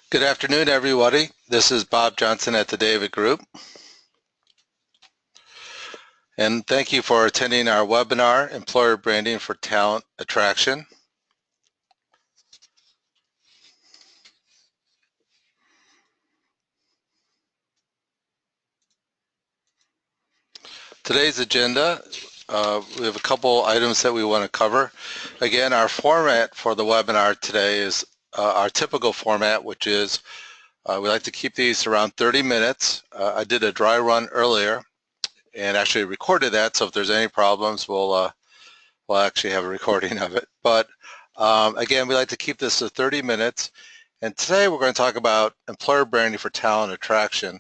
Good afternoon, everybody. This is Bob Johnson at the David Group, and thank you for attending our webinar, Employer Branding for Talent Attraction. Today's agenda, we have a couple items that we want to cover. Again, our format for the webinar today is our typical format, which is we like to keep these around 30 minutes. I did a dry run earlier and actually recorded that, so if there's any problems, we'll actually have a recording of it. But again, we like to keep this to 30 minutes. And today we're going to talk about employer branding for talent attraction.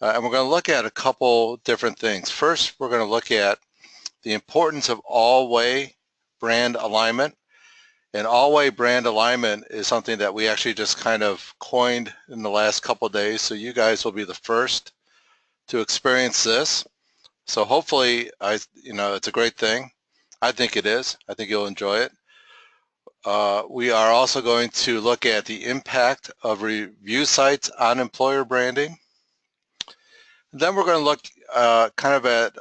And we're going to look at a couple different things. First, we're going to look at the importance of all-way brand alignment. And all-way brand alignment is something that we actually just kind of coined in the last couple of days. So you guys will be the first to experience this. So hopefully, it's a great thing. I think it is. I think you'll enjoy it. We are also going to look at the impact of review sites on employer branding. Then we're going to look kind of at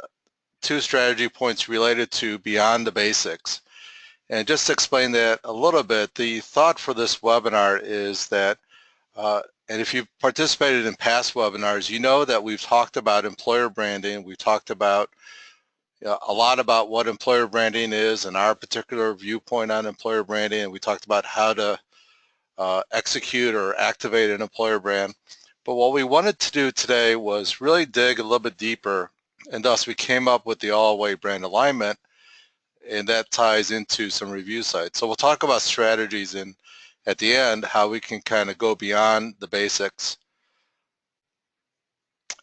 two strategy points related to beyond the basics. And just to explain that a little bit, the thought for this webinar is that, and if you've participated in past webinars, you know that we've talked about employer branding. We've talked about a lot about what employer branding is and our particular viewpoint on employer branding, and we talked about how to execute or activate an employer brand. But what we wanted to do today was really dig a little bit deeper, and thus we came up with the all-way brand alignment, and that ties into some review sites. So we'll talk about strategies and at the end how we can kind of go beyond the basics.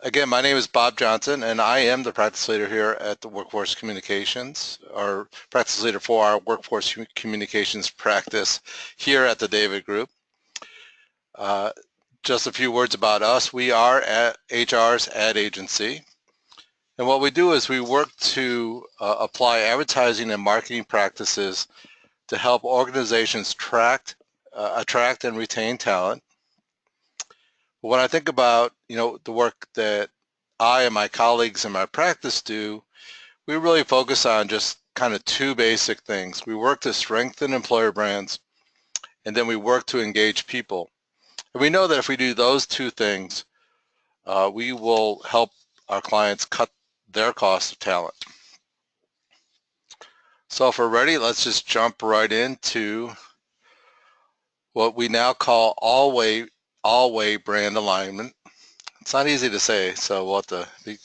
Again, my name is Bob Johnson, and I am the practice leader here at the Workforce Communications, or practice leader for our Workforce Communications practice here at the David Group. Just a few words about us. We are at HR's ad agency, and what we do is we work to apply advertising and marketing practices to help organizations attract and retain talent. When I think about, the work that I and my colleagues in my practice do, we really focus on just kind of two basic things. We work to strengthen employer brands, and then we work to engage people. And we know that if we do those two things, we will help our clients cut their cost of talent. So if we're ready, let's just jump right into what we now call all-way brand alignment. It's not easy to say, so we'll have to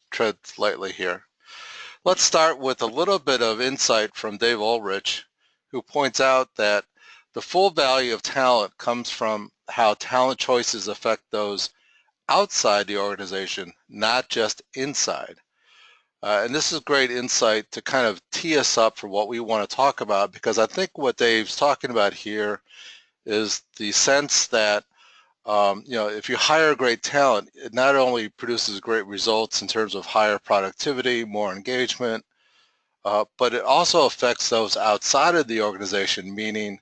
tread lightly here. Let's start with a little bit of insight from Dave Ulrich, who points out that the full value of talent comes from how talent choices affect those outside the organization, not just inside. And this is great insight to kind of tee us up for what we want to talk about, because I think what Dave's talking about here is the sense that if you hire great talent, it not only produces great results in terms of higher productivity, more engagement, but it also affects those outside of the organization, meaning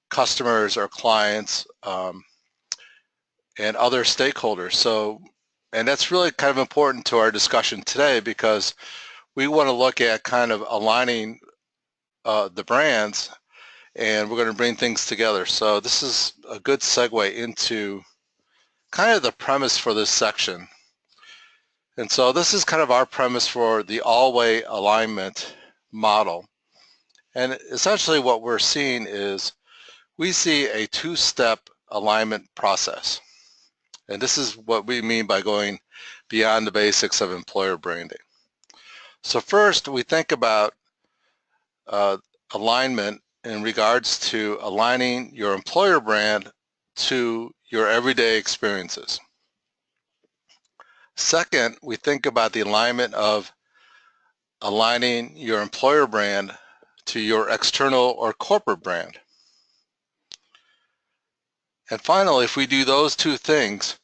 customers or clients and other stakeholders. So, and that's really kind of important to our discussion today, because we want to look at kind of aligning the brands, and we're going to bring things together. So this is a good segue into kind of the premise for this section. And so this is kind of our premise for the all-way alignment model. And essentially what we're seeing is we see a two-step alignment process. And this is what we mean by going beyond the basics of employer branding. So first, we think about alignment in regards to aligning your employer brand to your everyday experiences. Second, we think about the alignment of aligning your employer brand to your external or corporate brand. And finally, if we do those two things,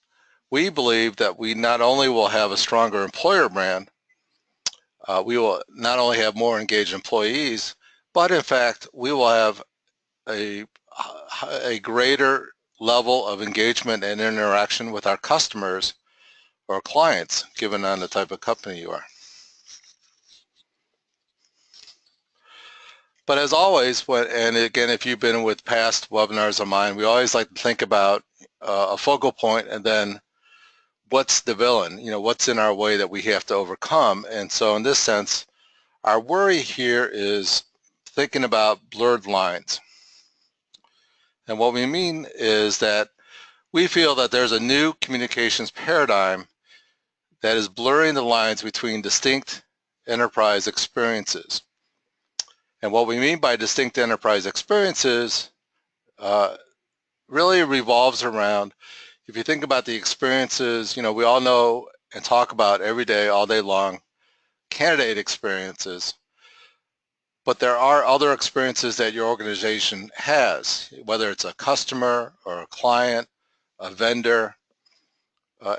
we believe that we not only will have a stronger employer brand, we will not only have more engaged employees, but in fact, we will have a greater level of engagement and interaction with our customers or clients, given on the type of company you are. But as always, and again, if you've been with past webinars of mine, we always like to think about a focal point and then what's the villain, what's in our way that we have to overcome. And so in this sense, our worry here is thinking about blurred lines. And what we mean is that we feel that there's a new communications paradigm that is blurring the lines between distinct enterprise experiences. And what we mean by distinct enterprise experiences really revolves around, if you think about the experiences, we all know and talk about every day, all day long, candidate experiences, but there are other experiences that your organization has, whether it's a customer or a client, a vendor,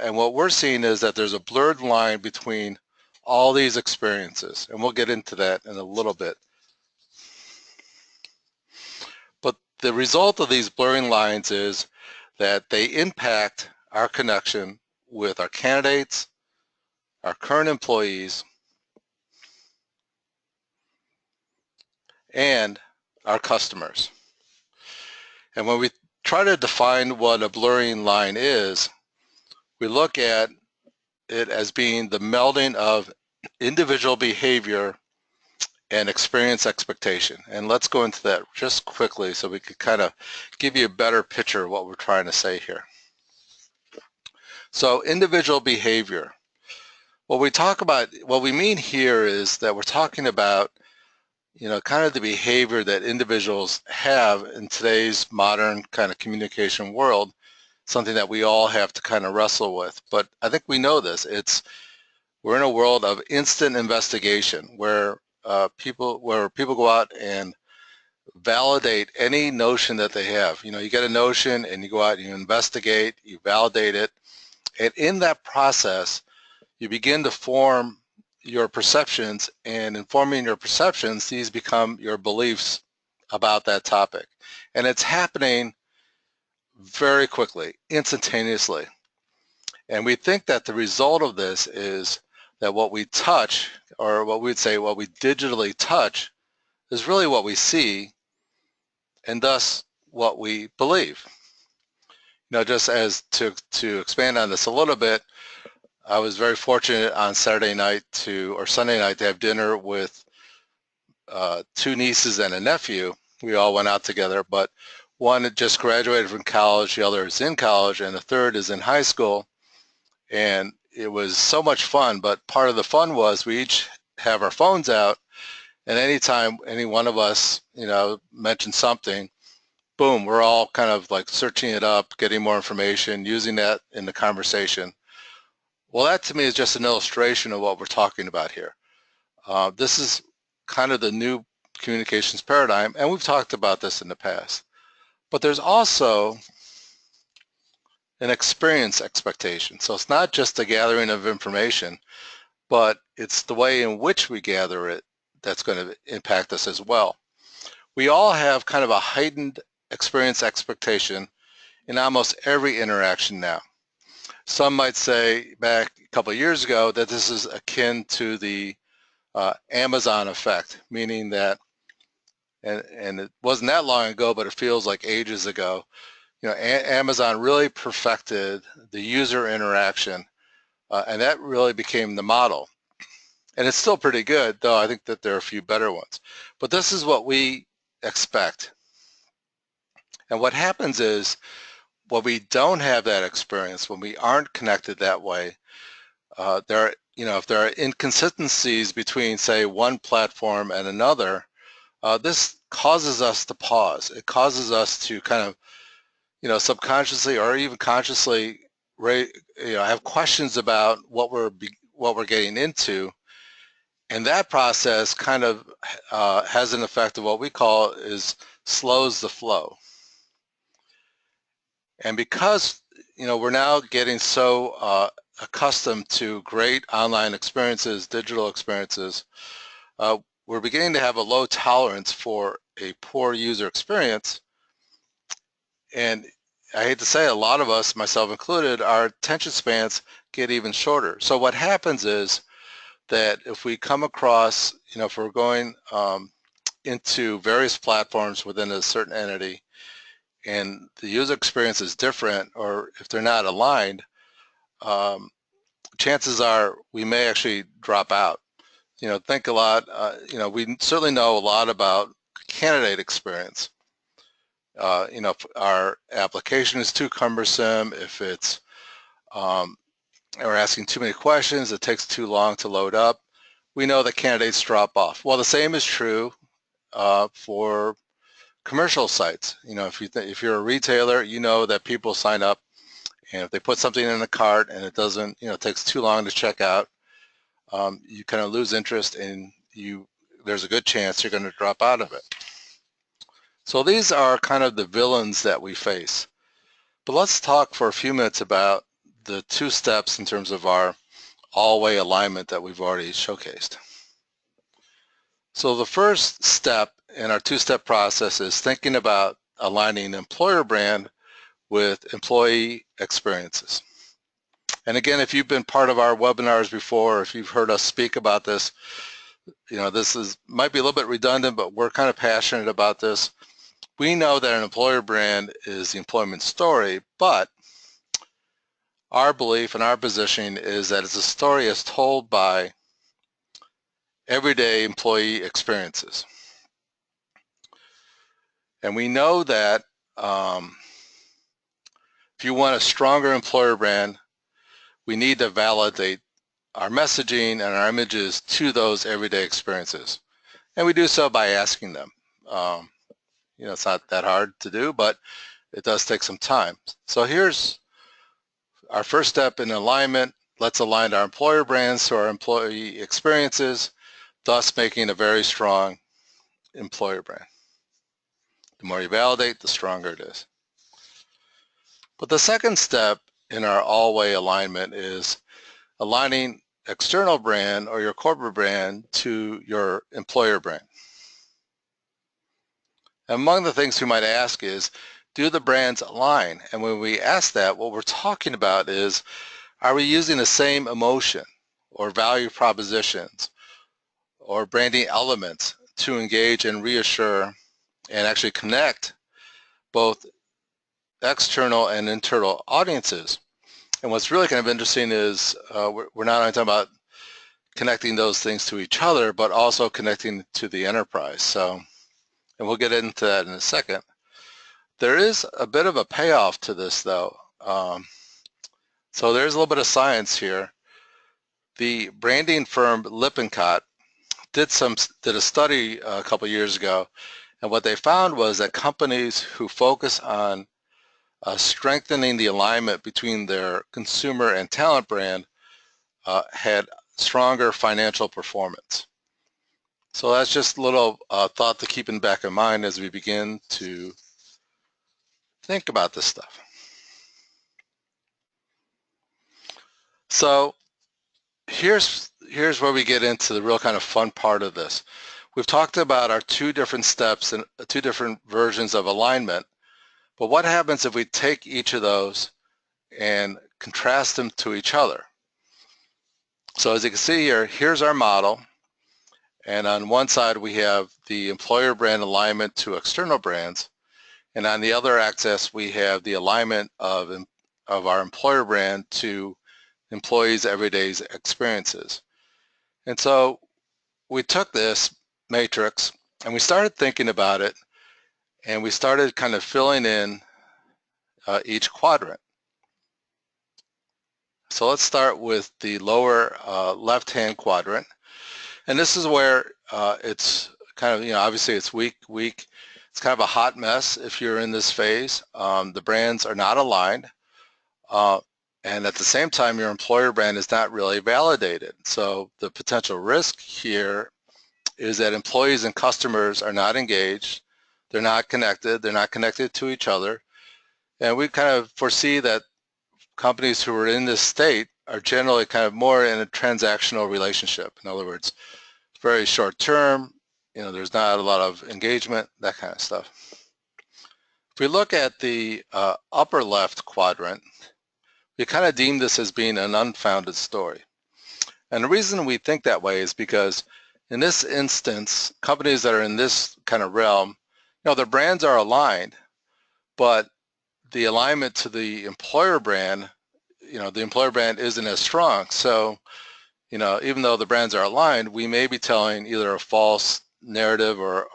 and what we're seeing is that there's a blurred line between all these experiences, and we'll get into that in a little bit. But the result of these blurring lines is that they impact our connection with our candidates, our current employees, and our customers. And when we try to define what a blurring line is, we look at it as being the melding of individual behavior and experience expectation. And let's go into that just quickly so we could kind of give you a better picture of what we're trying to say here. So individual behavior. What we mean here is that we're talking about kind of the behavior that individuals have in today's modern kind of communication world, something that we all have to kind of wrestle with. But I think we know this. We're in a world of instant investigation where people go out and validate any notion that they have. You get a notion and you go out and you investigate, you validate it, and in that process, you begin to form your perceptions, and in forming your perceptions, these become your beliefs about that topic. And it's happening very quickly, instantaneously. And we think that the result of this is that what we touch, or what we'd say what we digitally touch, is really what we see, and thus what we believe. Just as to expand on this a little bit, I was very fortunate on Sunday night to have dinner with two nieces and a nephew. We all went out together, but one had just graduated from college, the other is in college, and the third is in high school. And it was so much fun, but part of the fun was we each have our phones out, and anytime any one of us, mentioned something, boom, we're all kind of like searching it up, getting more information, using that in the conversation. Well, that to me is just an illustration of what we're talking about here. This is kind of the new communications paradigm, and we've talked about this in the past. But there's also an experience expectation. So it's not just the gathering of information, but it's the way in which we gather it that's going to impact us as well. We all have kind of a heightened experience expectation in almost every interaction now. Some might say back a couple of years ago that this is akin to the Amazon effect, meaning that, and it wasn't that long ago, but it feels like ages ago, Amazon really perfected the user interaction, and that really became the model. And it's still pretty good, though I think that there are a few better ones. But this is what we expect. And what happens is, when we don't have that experience, when we aren't connected that way, if there are inconsistencies between, say, one platform and another, this causes us to pause. It causes us to kind of, subconsciously or even consciously, have questions about what we're getting into, and that process kind of has an effect of what we call is slows the flow. And because we're now getting so accustomed to great online experiences, digital experiences, we're beginning to have a low tolerance for a poor user experience. And I hate to say it, a lot of us, myself included, our attention spans get even shorter. So what happens is that if we come across, if we're going into various platforms within a certain entity and the user experience is different, or if they're not aligned, chances are we may actually drop out. Think a lot, we certainly know a lot about candidate experience. If our application is too cumbersome, if it's we're asking too many questions, it takes too long to load up, we know that candidates drop off. Well, the same is true for commercial sites. If you're a retailer, you know that people sign up, and if they put something in the cart and it doesn't, it takes too long to check out, you kind of lose interest, and there's a good chance you're going to drop out of it. So these are kind of the villains that we face. But let's talk for a few minutes about the two steps in terms of our all-way alignment that we've already showcased. So the first step in our two-step process is thinking about aligning employer brand with employee experiences. And again, if you've been part of our webinars before, or if you've heard us speak about this, this might be a little bit redundant, but we're kind of passionate about this. We know that an employer brand is the employment story, but our belief and our positioning is that it's a story as told by everyday employee experiences. And we know that if you want a stronger employer brand, we need to validate our messaging and our images to those everyday experiences. And we do so by asking them. It's not that hard to do, but it does take some time. So here's our first step in alignment. Let's align our employer brands to our employee experiences, thus making a very strong employer brand. The more you validate, the stronger it is. But the second step in our all-way alignment is aligning external brand or your corporate brand to your employer brand. Among the things we might ask is, do the brands align? And when we ask that, what we're talking about is, are we using the same emotion or value propositions or branding elements to engage and reassure and actually connect both external and internal audiences? And what's really kind of interesting is we're not only talking about connecting those things to each other, but also connecting to the enterprise. So, and we'll get into that in a second. There is a bit of a payoff to this, though. So there's a little bit of science here. The branding firm Lippincott did a study a couple years ago, and what they found was that companies who focus on strengthening the alignment between their consumer and talent brand had stronger financial performance. So that's just a little thought to keep in back of mind as we begin to think about this stuff. So here's where we get into the real kind of fun part of this. We've talked about our two different steps and two different versions of alignment, but what happens if we take each of those and contrast them to each other? So as you can see here, here's our model. And on one side, we have the employer brand alignment to external brands. And on the other axis, we have the alignment of our employer brand to employees' everyday experiences. And so we took this matrix and we started thinking about it, and we started kind of filling in each quadrant. So let's start with the lower left-hand quadrant. And this is where it's kind of, obviously it's weak. It's kind of a hot mess if you're in this phase. The brands are not aligned. And at the same time, your employer brand is not really validated. So the potential risk here is that employees and customers are not engaged. They're not connected. They're not connected to each other. And we kind of foresee that companies who are in this state are generally kind of more in a transactional relationship. In other words, very short term, there's not a lot of engagement, that kind of stuff. If we look at the upper left quadrant, we kind of deem this as being an unfounded story. And the reason we think that way is because in this instance, companies that are in this kind of realm, their brands are aligned, but the alignment to the employer brand, the employer brand isn't as strong. So, even though the brands are aligned, we may be telling either a false narrative or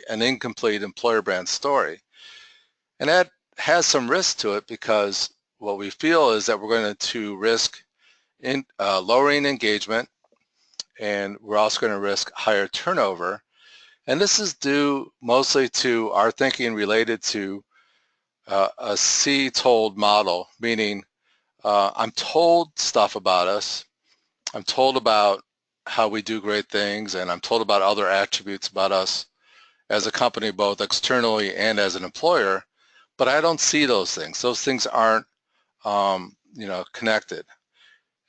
an incomplete employer brand story. And that has some risk to it because what we feel is that we're going to risk lowering engagement, and we're also going to risk higher turnover. And this is due mostly to our thinking related to a see-told model, meaning I'm told stuff about us, I'm told about how we do great things, and I'm told about other attributes about us as a company, both externally and as an employer, but I don't see those things. Those things aren't connected.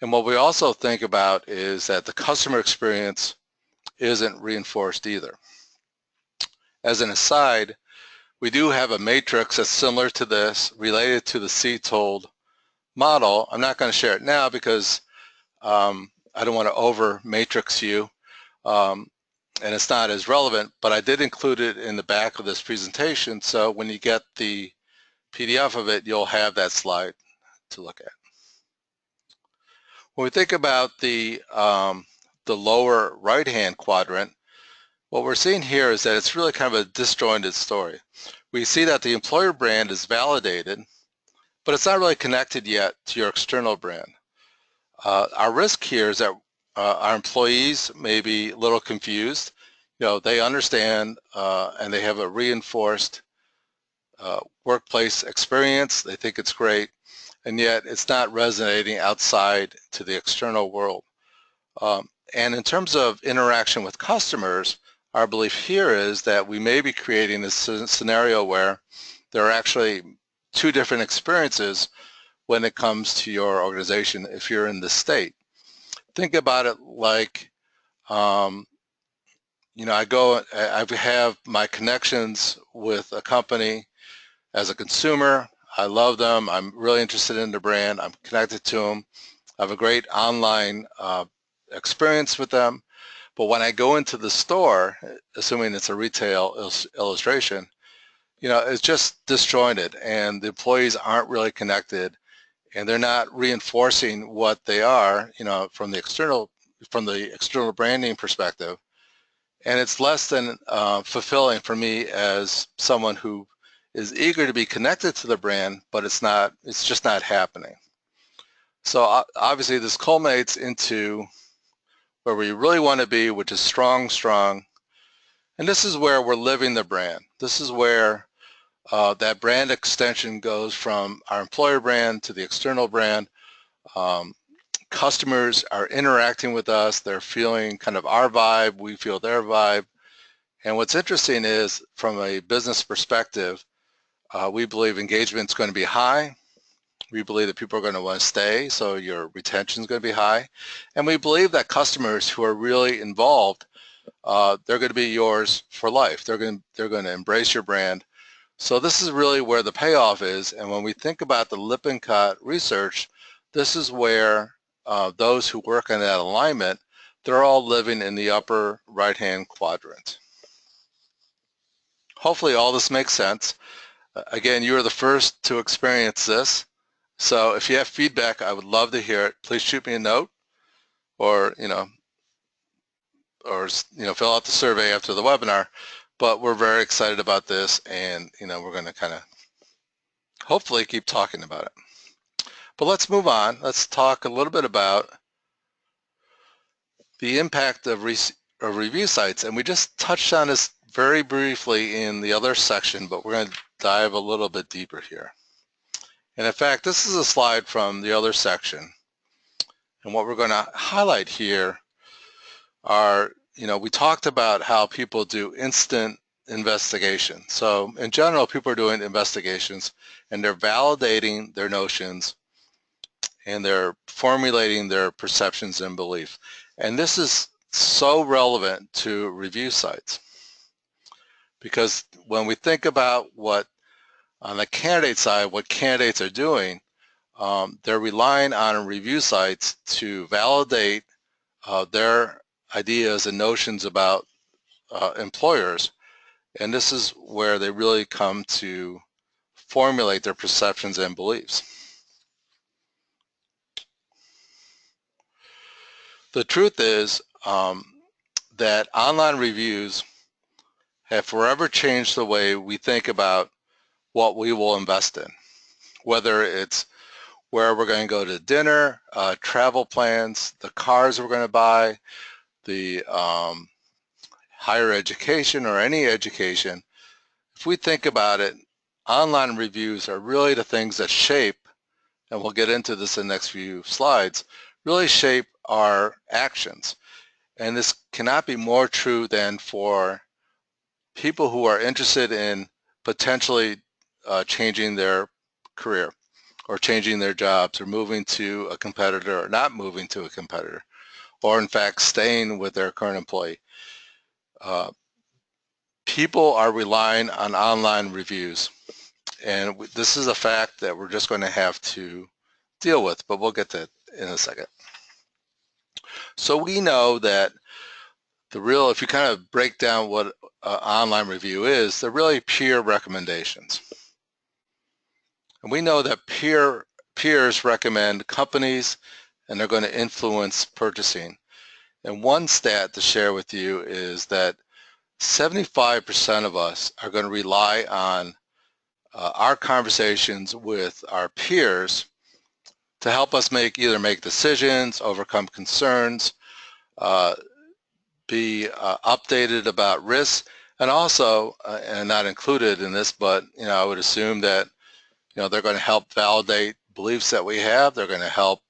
And what we also think about is that the customer experience isn't reinforced either. As an aside, we do have a matrix that's similar to this related to the see-told model. I'm not going to share it now because I don't want to over matrix you, and it's not as relevant, but I did include it in the back of this presentation, so when you get the PDF of it, you'll have that slide to look at. When we think about the lower right-hand quadrant, what we're seeing here is that it's really kind of a disjointed story. We see that the employer brand is validated, but it's not really connected yet to your external brand. Our risk here is that our employees may be a little confused. They understand and they have a reinforced workplace experience. They think it's great, and yet it's not resonating outside to the external world. And in terms of interaction with customers, our belief here is that we may be creating a scenario where there are actually two different experiences when it comes to your organization if you're in this state. Think about it like, I have my connections with a company as a consumer. I love them. I'm really interested in the brand. I'm connected to them. I have a great online experience with them. But when I go into the store, assuming it's a retail illustration, it's just disjointed and the employees aren't really connected and they're not reinforcing what they are, from the external branding perspective. And it's less than fulfilling for me as someone who is eager to be connected to the brand, but it's just not happening. So obviously this culminates into where we really want to be, which is strong. And this is where we're living the brand. This is where that brand extension goes from our employer brand to the external brand. Customers are interacting with us. They're feeling kind of our vibe. We feel their vibe. And what's interesting is, from a business perspective, we believe engagement is going to be high. We believe that people are going to want to stay, so your retention is going to be high. And we believe that customers who are really involved, they're going to be yours for life. They're going to embrace your brand. So this is really where the payoff is. And when we think about the Lippincott research, this is where those who work on that alignment, they're all living in the upper right-hand quadrant. Hopefully all this makes sense. Again, you are the first to experience this. So if you have feedback, I would love to hear it. Please shoot me a note, or fill out the survey after the webinar. But we're very excited about this, and we're going to kind of hopefully keep talking about it. But let's move on. Let's talk a little bit about the impact of review sites, and we just touched on this very briefly in the other section, but we're going to dive a little bit deeper here. And in fact, this is a slide from the other section, and what we're going to highlight here are, we talked about how people do instant investigation. So in general, people are doing investigations and they're validating their notions and they're formulating their perceptions and beliefs. And this is so relevant to review sites, because when we think about what On the candidate side, what candidates are doing, they're relying on review sites to validate their ideas and notions about employers. And this is where they really come to formulate their perceptions and beliefs. The truth is that online reviews have forever changed the way we think about what we will invest in, whether it's where we're going to go to dinner, travel plans, the cars we're going to buy, the higher education or any education. If we think about it, online reviews are really the things that shape, and we'll get into this in the next few slides, really shape our actions. And this cannot be more true than for people who are interested in potentially changing their career or changing their jobs or moving to a competitor or not moving to a competitor, or in fact staying with their current employee. People are relying on online reviews, and this is a fact that we're just going to have to deal with, but we'll get to it in a second. So we know that if you kind of break down what online review is, they're really peer recommendations. And we know that peers recommend companies and they're going to influence purchasing. And one stat to share with you is that 75% of us are going to rely on our conversations with our peers to help us either make decisions, overcome concerns, be updated about risks, and also, and not included in this, but I would assume that they're going to help validate beliefs that we have. They're going to help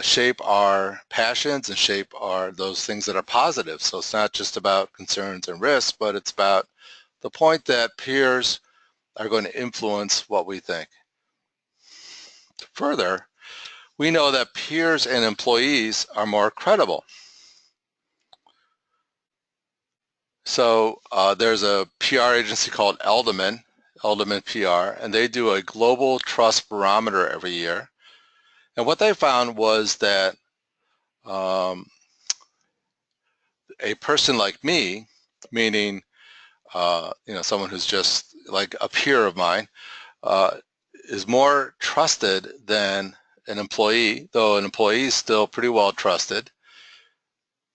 shape our passions and shape those things that are positive. So it's not just about concerns and risks, but it's about the point that peers are going to influence what we think. Further, we know that peers and employees are more credible. So there's a PR agency called Edelman PR, and they do a global trust barometer every year. And what they found was that a person like me, meaning someone who's just like a peer of mine, is more trusted than an employee, though an employee is still pretty well trusted.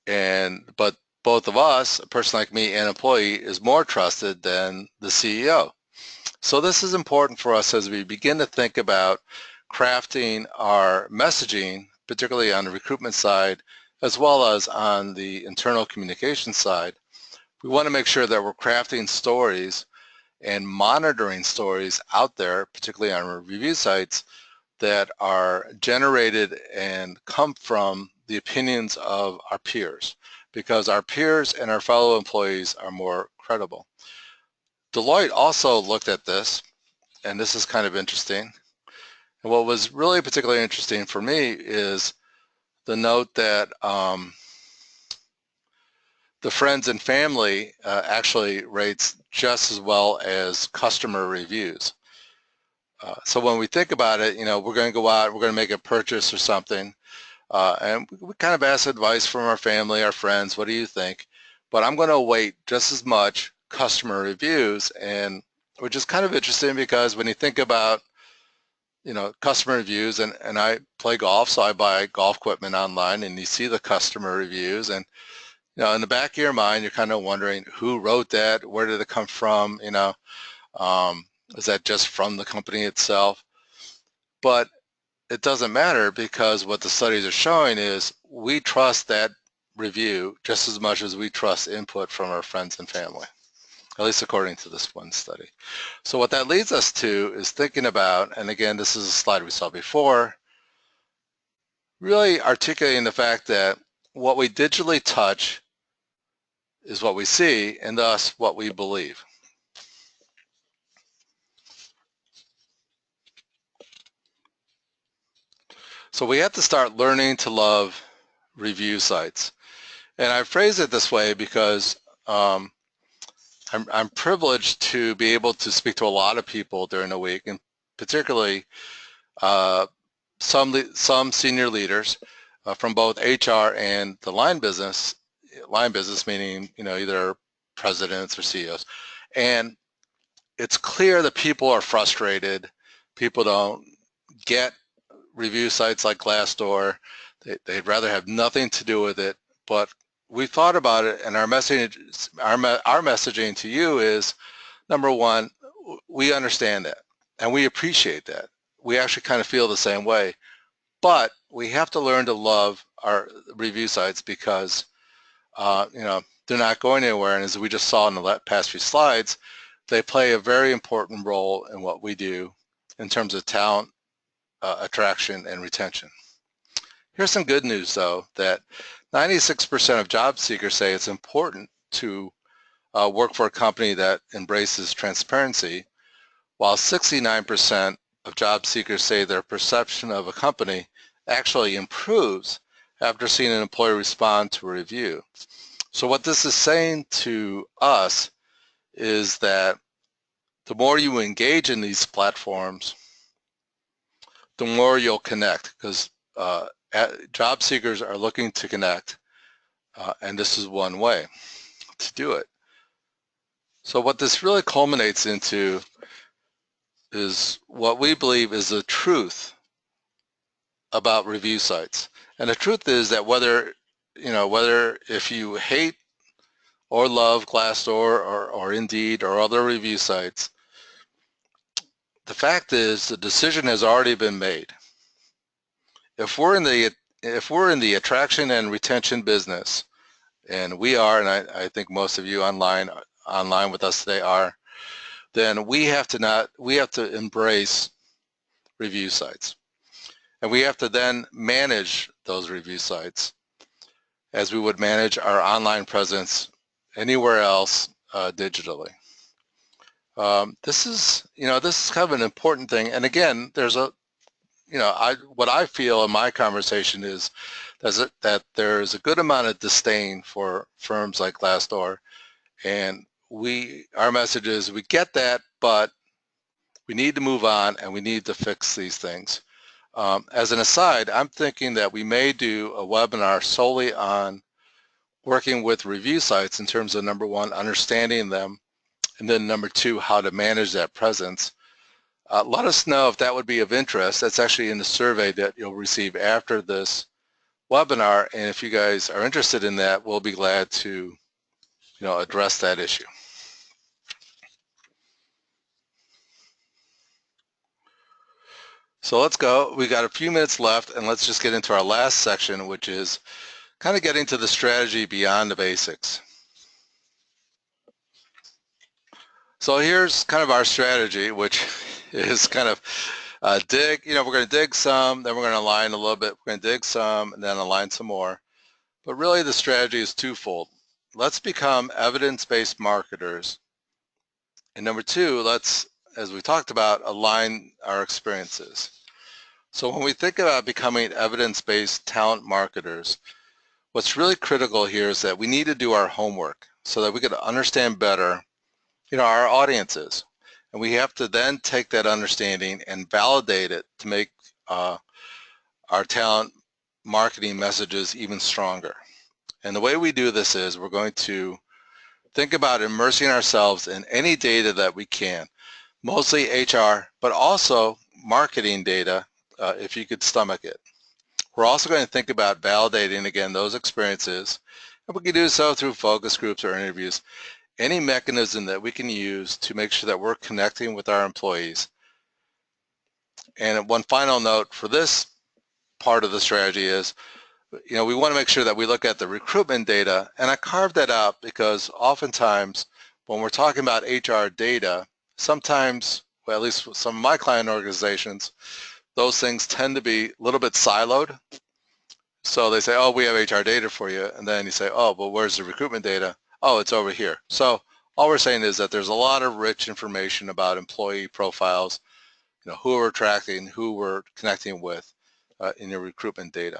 But both of us, a person like me and an employee, is more trusted than the CEO. So this is important for us as we begin to think about crafting our messaging, particularly on the recruitment side, as well as on the internal communication side. We want to make sure that we're crafting stories and monitoring stories out there, particularly on our review sites, that are generated and come from the opinions of our peers, because our peers and our fellow employees are more credible. Deloitte also looked at this, and this is kind of interesting. And what was really particularly interesting for me is the note that the friends and family actually rates just as well as customer reviews. So when we think about it, we're going to go out, we're going to make a purchase or something, and we kind of ask advice from our family, our friends, what do you think? But I'm going to weight just as much customer reviews, and which is kind of interesting because when you think about customer reviews, and I play golf, so I buy golf equipment online, and you see the customer reviews, and in the back of your mind, you're kind of wondering who wrote that, where did it come from, is that just from the company itself? But it doesn't matter, because what the studies are showing is we trust that review just as much as we trust input from our friends and family, at least according to this one study. So what that leads us to is thinking about, and again, this is a slide we saw before, really articulating the fact that what we digitally touch is what we see, and thus what we believe. So we have to start learning to love review sites. And I phrase it this way because I'm privileged to be able to speak to a lot of people during the week, and particularly uh, some senior leaders from both HR and the line business. Line business meaning either presidents or CEOs, and it's clear that people are frustrated. People don't get review sites like Glassdoor. They'd rather have nothing to do with it. But we thought about it, and our messaging to you is, number one, we understand that, and we appreciate that. We actually kind of feel the same way. But we have to learn to love our review sites because, they're not going anywhere. And as we just saw in the past few slides, they play a very important role in what we do in terms of talent attraction and retention. Here's some good news, though, that 96% of job seekers say it's important to work for a company that embraces transparency, while 69% of job seekers say their perception of a company actually improves after seeing an employee respond to a review. So what this is saying to us is that the more you engage in these platforms, the more you'll connect, because job seekers are looking to connect, and this is one way to do it. So what this really culminates into is what we believe is the truth about review sites. And the truth is that whether if you hate or love Glassdoor or Indeed or other review sites, the fact is the decision has already been made. If we're in the attraction and retention business, and we are, and I think most of you online with us today are, then we have to embrace review sites. And we have to then manage those review sites as we would manage our online presence anywhere else digitally. This is kind of an important thing. And again, there's what I feel in my conversation is that there's a good amount of disdain for firms like Glassdoor, and our message is we get that, but we need to move on and we need to fix these things. As an aside, I'm thinking that we may do a webinar solely on working with review sites in terms of, number one, understanding them, and then number two, how to manage that presence. Let us know if that would be of interest. That's actually in the survey that you'll receive after this webinar, and if you guys are interested in that, we'll be glad to address that issue. So let's go. We got a few minutes left, and let's just get into our last section, which is kind of getting to the strategy beyond the basics. So here's kind of our strategy, which is kind of we're going to dig some, then we're going to align a little bit, we're going to dig some, and then align some more. But really the strategy is twofold. Let's become evidence-based marketers. And number two, let's, as we talked about, align our experiences. So when we think about becoming evidence-based talent marketers, what's really critical here is that we need to do our homework so that we can understand better our audiences. And we have to then take that understanding and validate it to make our talent marketing messages even stronger. And the way we do this is we're going to think about immersing ourselves in any data that we can, mostly HR, but also marketing data if you could stomach it. We're also going to think about validating, again, those experiences, and we can do so through focus groups or interviews, any mechanism that we can use to make sure that we're connecting with our employees. And one final note for this part of the strategy is, we want to make sure that we look at the recruitment data, and I carved that out because oftentimes when we're talking about HR data, sometimes, well, at least with some of my client organizations, those things tend to be a little bit siloed. So they say, oh, we have HR data for you, and then you say, oh, but where's the recruitment data? Oh, it's over here. So all we're saying is that there's a lot of rich information about employee profiles, who we're attracting, who we're connecting with in your recruitment data.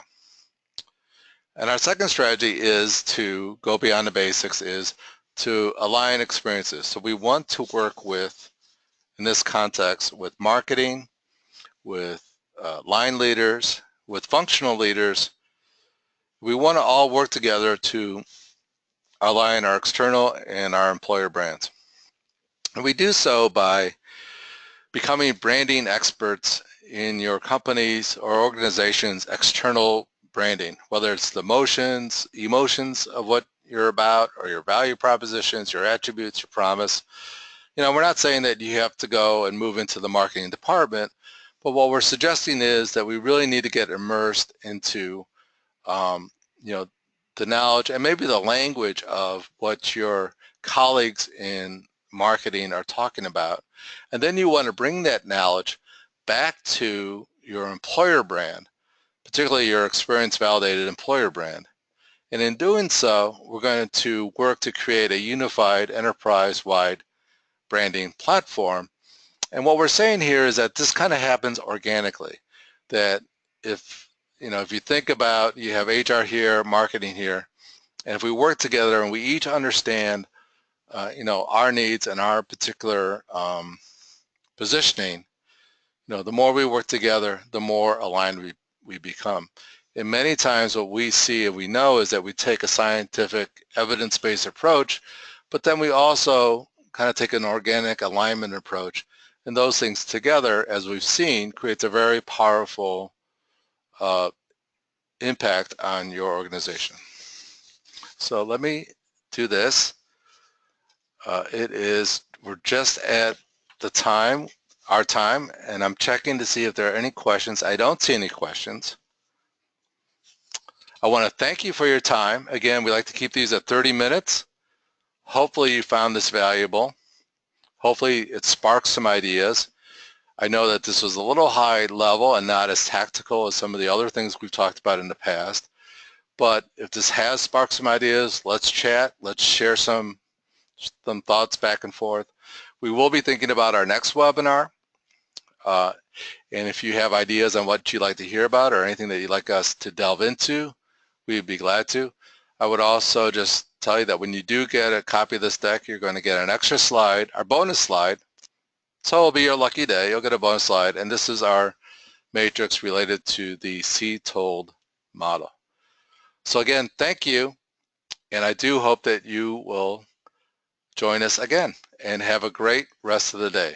And our second strategy is to go beyond the basics, is to align experiences. So we want to work with, in this context, with marketing, with line leaders, with functional leaders. We want to all work together to align our external and our employer brands. And we do so by becoming branding experts in your company's or organization's external branding, whether it's the emotions of what you're about, or your value propositions, your attributes, your promise. You know, we're not saying that you have to go and move into the marketing department, but what we're suggesting is that we really need to get immersed into, you know, the knowledge and maybe the language of what your colleagues in marketing are talking about. And then you want to bring that knowledge back to your employer brand, particularly your experience-validated employer brand. And in doing so, we're going to work to create a unified enterprise-wide branding platform. And what we're saying here is that this kind of happens organically, that if you think about, you have HR here, marketing here, and if we work together and we each understand our needs and our particular positioning, the more we work together, the more aligned we become. And many times what we see and we know is that we take a scientific, evidence-based approach, but then we also kind of take an organic alignment approach. And those things together, as we've seen, creates a very powerful impact on your organization. So let me do this. We're just at the time, our time, and I'm checking to see if there are any questions. I don't see any questions. I want to thank you for your time. Again, we like to keep these at 30 minutes. Hopefully you found this valuable. Hopefully it sparks some ideas. I know that this was a little high level and not as tactical as some of the other things we've talked about in the past. But if this has sparked some ideas, let's chat. Let's share some thoughts back and forth. We will be thinking about our next webinar. And if you have ideas on what you'd like to hear about or anything that you'd like us to delve into, we'd be glad to. I would also just tell you that when you do get a copy of this deck, you're going to get an extra slide, our bonus slide. So it'll be your lucky day. You'll get a bonus slide. And this is our matrix related to the see-told model. So again, thank you. And I do hope that you will join us again and have a great rest of the day.